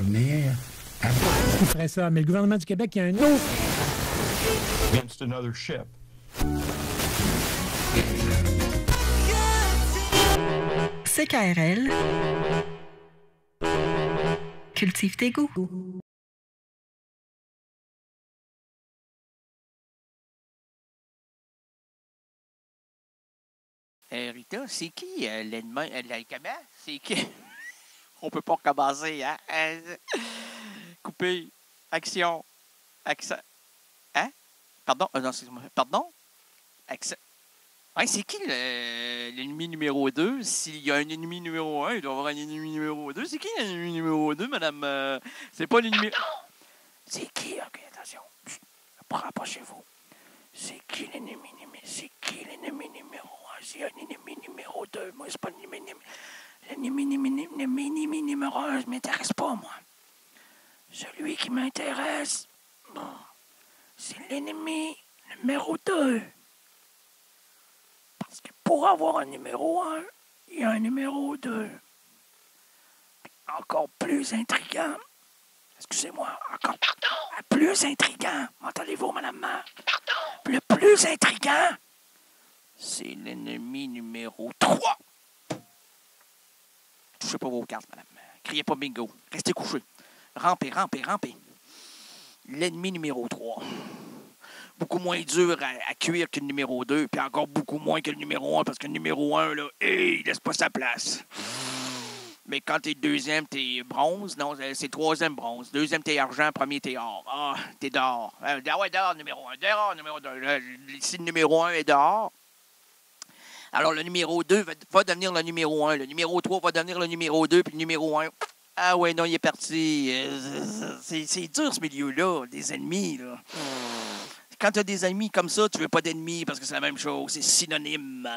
revenir à... Qui ferait ça? Mais le gouvernement du Québec, il y a un autre... Against another ship. CKRL. Cultive tes goûts. Rita, c'est qui l'ennemi? Comment? C'est qui? On peut pas recommencer, hein? Couper. Action. Accent. Hein? Pardon? Non, excuse-moi. Pardon? Accent. Ouais, c'est qui l'ennemi numéro 2? S'il y a un ennemi numéro 1, il doit y avoir un ennemi numéro 2. C'est qui l'ennemi numéro 2, madame? C'est pas l'ennemi... C'est qui? OK, attention. Pas chez vous. C'est qui l'ennemi numéro 1? C'est qui l'ennemi numéro 1? C'est un ennemi numéro 2. Moi, c'est pas l'ennemi numéro 1. Je m'intéresse pas, moi. Celui qui m'intéresse, bon, c'est l'ennemi numéro 2. Parce que pour avoir un numéro 1, il y a un numéro 2. Encore plus intriguant. Excusez-moi, encore plus intriguant. M'entendez-vous, madame? Le plus intriguant, c'est l'ennemi numéro 3. Touchez pas vos cartes, madame. Criez pas bingo. Restez couchés. Rampez. L'ennemi numéro 3. Beaucoup moins dur à cuire que le numéro 2, puis encore beaucoup moins que le numéro 1, parce que le numéro 1, là, il laisse pas sa place. Mais quand t'es deuxième, t'es bronze. Non, c'est troisième bronze. Deuxième, t'es argent. Premier, t'es or. Ah, t'es dehors. Ouais, dehors, numéro 1. Dehors, numéro 2. Là, si le numéro 1 est dehors, alors le numéro 2 va devenir le numéro 1. Le numéro 3 va devenir le numéro 2, puis le numéro 1... Ah ouais, non, il est parti. C'est dur, ce milieu-là, des ennemis, là. Quand tu as des ennemis comme ça, tu veux pas d'ennemis parce que c'est la même chose. C'est synonyme.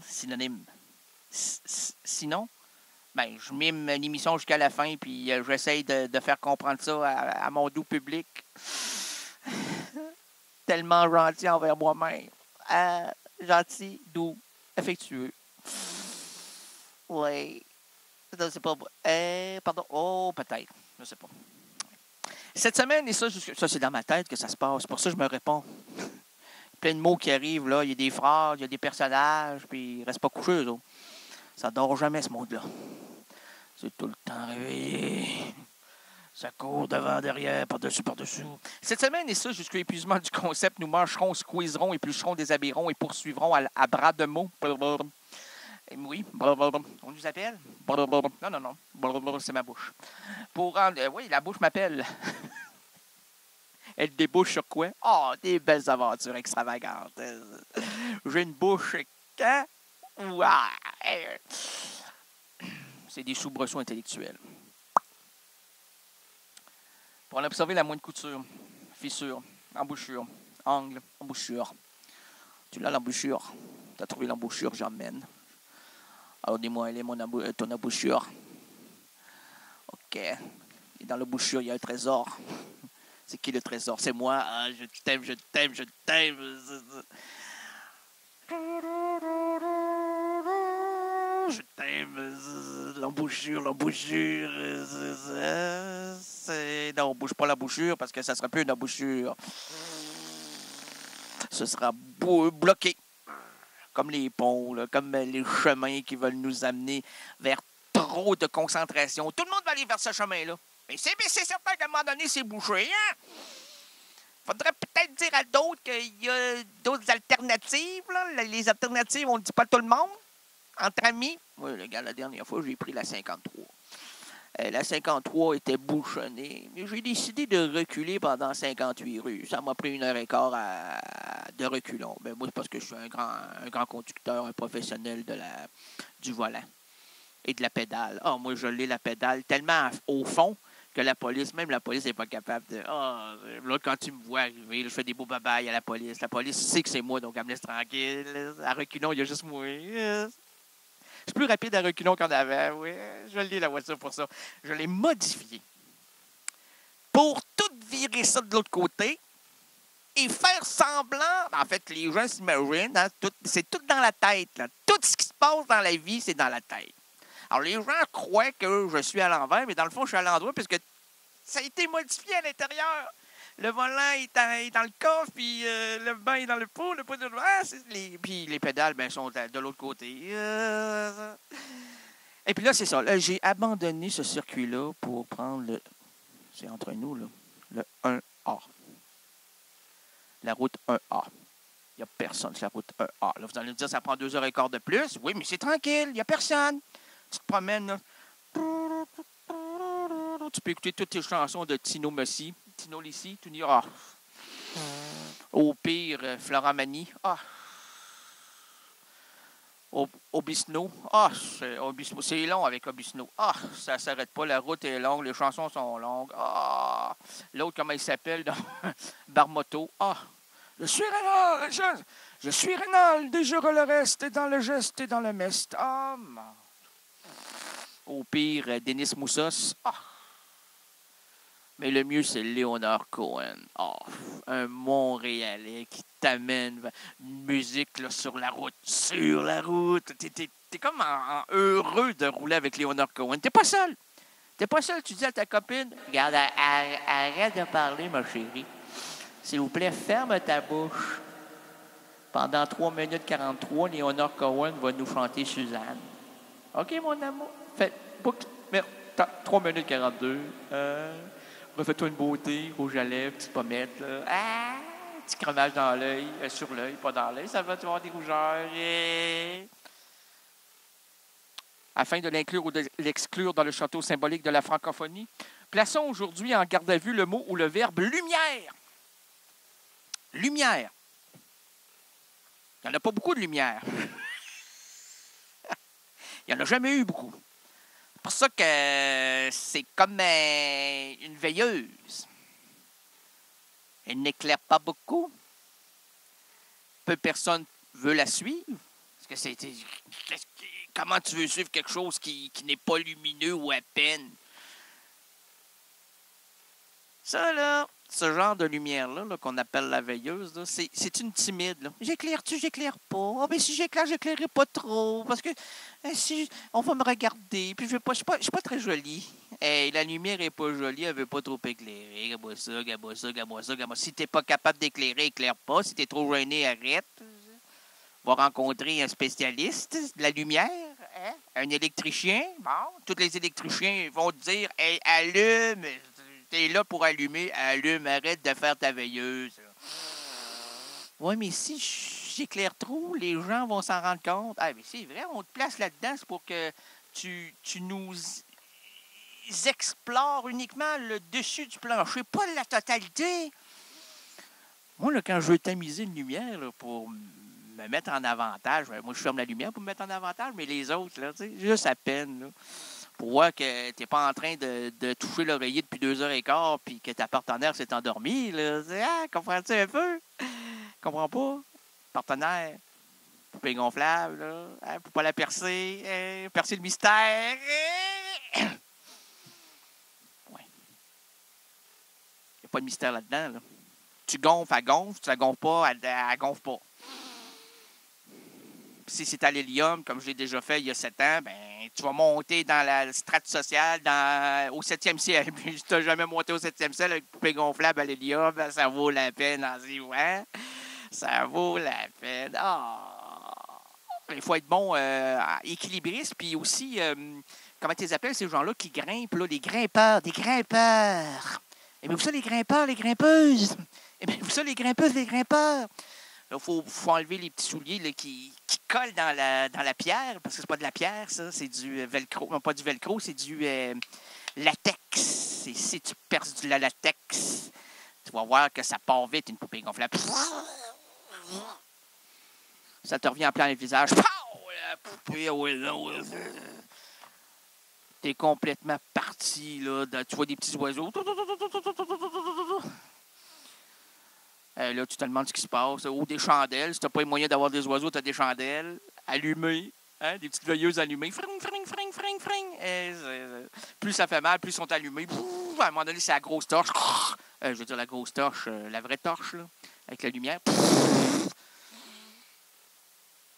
Synonyme. Sinon, ben, je mime l'émission jusqu'à la fin, puis j'essaye de faire comprendre ça à mon doux public. Tellement gentil envers moi-même. Gentil, doux, affectueux. Oui. Non, c'est pas... pardon. Oh, peut-être. Je sais pas. Cette semaine, et ça c'est dans ma tête que ça se passe. Pour ça, je me réponds. Plein de mots qui arrivent, là. Il y a des phrases, il y a des personnages, puis ils restent pas couchés, eux autres. Ça dort jamais, ce monde-là. C'est tout le temps réveillé. Ça court devant, derrière, par-dessus. Cette semaine, et ça, jusqu'à l'épuisement du concept, nous mangerons, squeezerons, éplucherons, déshabillerons et poursuivrons à bras de mots. Oui, on nous appelle? Non, c'est ma bouche. Pour rendre... oui, la bouche m'appelle. Elle débouche sur quoi? Oh, des belles aventures extravagantes. J'ai une bouche... C'est des soubresauts intellectuels. Pour en observer la moindre couture, fissure, embouchure, angle, embouchure. Tu l'as l'embouchure. Tu as trouvé l'embouchure, j'emmène. Alors dis-moi, elle est ton embouchure. OK. Et dans l'embouchure, il y a un trésor. C'est qui le trésor? C'est moi. Ah, je t'aime. Je t'aime. L'embouchure. Non, on bouge pas l'embouchure parce que ça sera plus une embouchure. Ce sera bloqué. Comme les ponts, là, comme les chemins qui veulent nous amener vers trop de concentration. Tout le monde va aller vers ce chemin-là. Mais c'est certain qu'à un moment donné, c'est bouché, hein? Faudrait peut-être dire à d'autres qu'il y a d'autres alternatives, là. Les alternatives, on ne dit pas à tout le monde. Entre amis. Oui, le gars, la dernière fois, j'ai pris la 53. La 53 était bouchonnée, mais j'ai décidé de reculer pendant 58 rues. Ça m'a pris 1h15 de reculons. Ben, moi, c'est parce que je suis un grand conducteur, un professionnel du volant et de la pédale. Ah, moi, je l'ai la pédale tellement au fond que même la police n'est pas capable de... Ah, là, quand tu me vois arriver, là, je fais des beaux babayes à la police. La police sait que c'est moi, donc elle me laisse tranquille. À reculons, il y a juste moi. Je suis plus rapide à reculons qu'en avant. Oui, je l'ai, la voiture, pour ça. Je l'ai modifiée pour tout virer ça de l'autre côté et faire semblant... En fait, les gens s'imaginent, hein, c'est tout dans la tête. Là. Tout ce qui se passe dans la vie, c'est dans la tête. Alors, les gens croient que je suis à l'envers, mais dans le fond, je suis à l'endroit parce que ça a été modifié à l'intérieur. Le volant est dans le coffre, puis le banc est dans le pot de devant. Puis les pédales sont de l'autre côté. Et puis là, c'est ça. Là, j'ai abandonné ce circuit-là pour prendre le... C'est entre nous, là. Le 1A. La route 1A. Il n'y a personne sur la route 1A. Là, vous allez me dire, ça prend 2h15 de plus. Oui, mais c'est tranquille. Il n'y a personne. Tu te promènes, là. Tu peux écouter toutes tes chansons de Tino Messi. Tino Lissi. Au pire, Florent Magny. Obisno. Obisno. C'est long avec Obisno. Ça ne s'arrête pas. La route est longue. Les chansons sont longues. L'autre, comment il s'appelle? Barmoto. Je suis Rénal. Je suis Rénal. Et je le reste dans le geste et dans le mest. Au pire, Denis Moussos. Mais le mieux, c'est Léonard Cohen. Un Montréalais qui t'amène une musique là, sur la route. Sur la route. T'es comme heureux de rouler avec Léonard Cohen. T'es pas seul. T'es pas seul. Tu dis à ta copine, regarde, arrête de parler, ma chérie. S'il vous plaît, ferme ta bouche. Pendant 3 minutes 43, Léonard Cohen va nous chanter Suzanne. OK, mon amour? Faites boucle. 3 minutes 42. Refais-toi une beauté, rouge à lèvres, petite pommette. Là. Petit crémage dans l'œil, sur l'œil, pas dans l'œil. Ça va, tu vas avoir des rougeurs. Afin de l'inclure ou de l'exclure dans le château symbolique de la francophonie, plaçons aujourd'hui en garde à vue le mot ou le verbe lumière. Lumière. Il n'y en a pas beaucoup de lumière. Il n'y en a jamais eu beaucoup. C'est pour ça que c'est comme une veilleuse. Elle n'éclaire pas beaucoup. Peu de personnes veulent la suivre. Parce que comment tu veux suivre quelque chose qui n'est pas lumineux ou à peine? Ça, là, ce genre de lumière-là qu'on appelle la veilleuse, là, c'est une timide. Là. J'éclaire-tu, j'éclaire pas? Ben, si j'éclaire, j'éclairerai pas trop. Parce que si on va me regarder, puis je suis pas très jolie. La lumière est pas jolie, elle veut pas trop éclairer. Regarde-moi ça, regarde-moi ça, regarde-moi ça, regarde-moi ça. Si t'es pas capable d'éclairer, éclaire pas. Si t'es trop gêné, arrête. Va rencontrer un spécialiste de la lumière, un électricien. Bon, tous les électriciens vont te dire, hey, allume. T'es là pour allumer, allume, arrête de faire ta veilleuse. Oui, mais si j'éclaire trop, les gens vont s'en rendre compte. Mais c'est vrai, on te place là-dedans, c'est pour que tu nous explores uniquement le dessus du plancher, pas la totalité. Moi, là, quand je veux tamiser une lumière là, pour me mettre en avantage, moi, je ferme la lumière pour me mettre en avantage, mais les autres, là, juste à peine, là. Pour voir que tu n'es pas en train de toucher l'oreiller depuis 2h15 puis que ta partenaire s'est endormie. Là. Comprends-tu un peu? Comprends pas? Partenaire, poupée gonflable, là. Pour pas la percer. Percer le mystère. Ouais. Il n'y a pas de mystère là-dedans. Là. Tu gonfles, elle gonfle. Tu la gonfles pas, elle gonfle pas. Si c'est à l'hélium, comme je l'ai déjà fait il y a 7 ans, ben tu vas monter dans la strate sociale au 7e ciel. Puis si tu n'as jamais monté au 7e ciel avec poupée gonflable à l'hélium, ben, ça vaut la peine en disant, ouais, ça vaut la peine. Il faut être bon, équilibriste, puis aussi, comment tu les appelles, ces gens-là qui grimpent, là, les grimpeurs, des grimpeurs. Et bien, vous savez, les grimpeurs, les grimpeuses. Et bien, vous savez, les grimpeuses, les grimpeurs. Il faut enlever les petits souliers là, qui collent dans la pierre, parce que c'est pas de la pierre, ça, c'est du velcro. Non, pas du velcro, c'est du latex. Et si tu perces du latex, tu vas voir que ça part vite, une poupée gonflable. Ça te revient en plein le visage. La poupée, t'es complètement parti, là. Tu vois des petits oiseaux. Là, tu te demandes ce qui se passe. Ou des chandelles. Si tu n'as pas les moyens d'avoir des oiseaux, tu as des chandelles allumées. Hein? Des petites veilleuses allumées. Fring, fring, fring, fring, fring. Plus ça fait mal, plus ils sont allumés. À un moment donné, c'est la grosse torche. Je veux dire la grosse torche, la vraie torche, là, avec la lumière.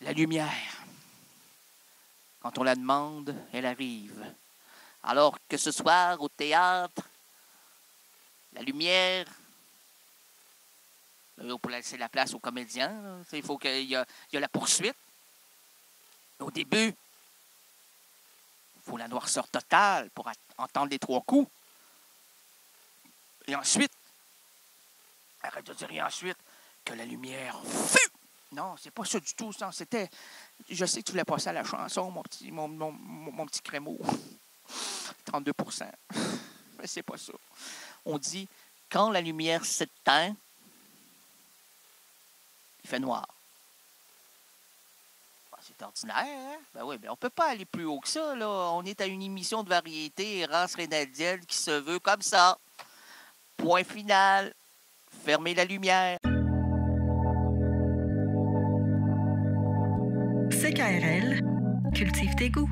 La lumière. Quand on la demande, elle arrive. Alors que ce soir, au théâtre, la lumière, pour laisser la place aux comédiens, là, il faut qu'il y a la poursuite. Au début, il faut la noirceur totale pour entendre les 3 coups. Et ensuite, arrête de dire et ensuite, que la lumière fut. Non, c'est pas ça du tout. Non, c'était. Je sais que tu voulais passer à la chanson, mon petit crémeau. 32%. Mais c'est pas ça. On dit, quand la lumière s'éteint, il fait noir. Ben, c'est ordinaire, hein? Ben oui, mais on peut pas aller plus haut que ça, là. On est à une émission de variété, race rénadienne qui se veut comme ça. Point final. Fermez la lumière. CKRL, cultive tes goûts.